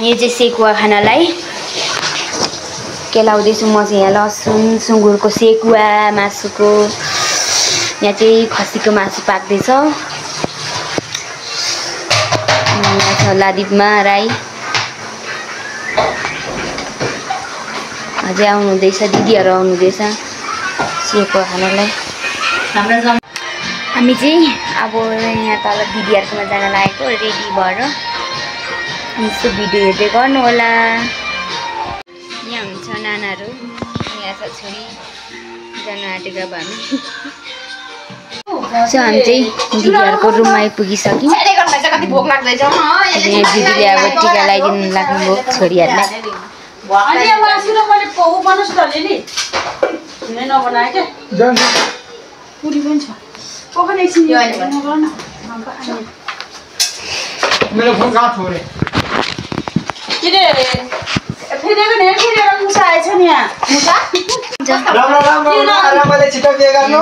यो चाहिँ सेकुवा खानालाई केलाउँदैछु म चाहिँ। यहाँ लसुन सुँगुरको सेकुवा मासुको, यहाँ चाहिँ खसीको मासु पाक्दैछ। यहाँ छ लादिपमा राई, अझै आउनु हुँदैछ, दिदीहरू आउनु हुँदैछ सेकुवा खानालाई। हामी चाहिँ अब यहाँ तल दिदीहरूकोमा जान लागेको रेडी भएर। यस्तो भिडियो हेर्दै गर्नु होला। यहाँ हुन्छ नानाहरू, यहाँ छ छोरी जान आँटेको अब हामी। सो हामी चाहिँ दिदीहरूको रुममा आइपुगिसक्यौँ। दिदीले अब टिका लगाइदिनु लाग्नुभयो छोरीहरूलाई। मेरो फोन कहाँ छोरे फेरेको नि फेरेर मुसा आएछ नि यहाँ मुसा राम्रो छिटो बिहे गर्नु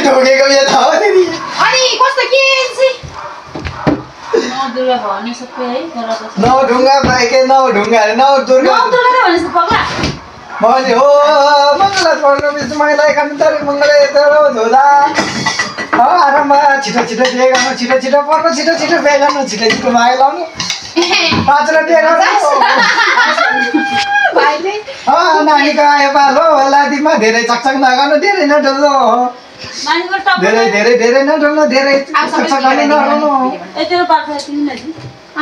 ढोकेको बिहे त हो नि अनि कस्तो के दुर्गा भवानी सबै है नौ ढुङ्गा पाएके नौ ढुङ्गा अरे नौ दुर्गा भनेछ पगला मैले हो मङ्गला पर्नु बिच मलाई कन्तरी मङ्गले तेरो झोला आराममा छिटो छिटो बिहे गर्नु, छिटो छिटो पर्नु, छिटो छिटो बिहे गर्नु, छिटो छिटो माया लाउनु, 5 र बिहे गर्नु। नानीको आयो पालो लादिमा धेरै चकचक नगर्नु, धेरै नडल्नु, धेरै धेरै धेरै नडल्नु, धेरै चकचक गर्ने नगर्नु।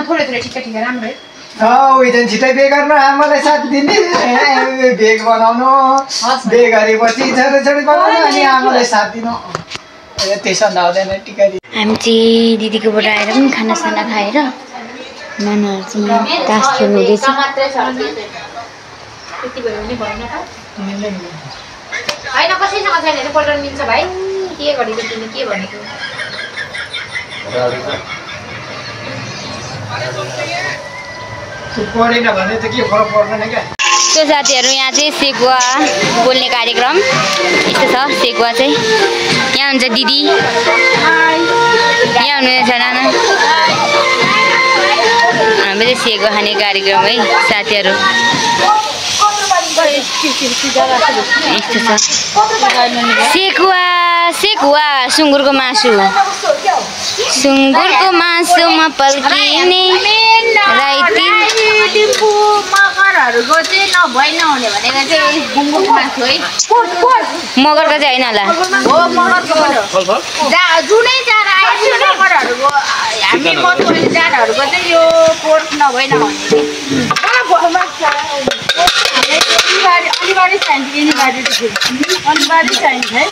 थोरै थोरै ठिक ठिक राम्रो उहिलेदेखि छिटै बिहे गर्नु, आमालाई साथ दिने, बिहे बनाउनु, बिहे गरेपछि छोरी बनाउनु, अनि आमालाई साथ दिनु। त्यसो नहुँदैन टिका। हामी चाहिँ दिदीकोबाट आएर पनि खानासाना खाएर नानाहरू चाहिँ तास खेल्नु हुँदैछ। होइन कसैसँग छैन भने पल्टाउन मिल्छ भाइ। के गरेको तिमी के भनेको पढेन भने त के फरक पर्दैन क्या। त्यो साथीहरू यहाँ चाहिँ सेकुवा बोल्ने कार्यक्रम यस्तो छ। सेकुवा चाहिँ यहाँ हुन्छ दिदी, यहाँ हुनुहुन्छ नाना। हाम्रो चाहिँ सेकुवा खाने कार्यक्रम है साथीहरू, यस्तो छ। सेकुवा सेकुवा सुँगुरको मासु, सुँगुरको मासुमा पल्किने राइती मगरहरूको चाहिँ नभइ नहुने भनेको चाहिँ सुँगुरको मासु है। मगरको चाहिँ होइन होला, हो मगरको जुनै जात आयो मगरहरूको हामी मधुबनी जातहरूको चाहिँ यो पोर्क नभइ नहुने अनिवार्य चाहिन्छ, अनिवार्य चाहिन्छ है।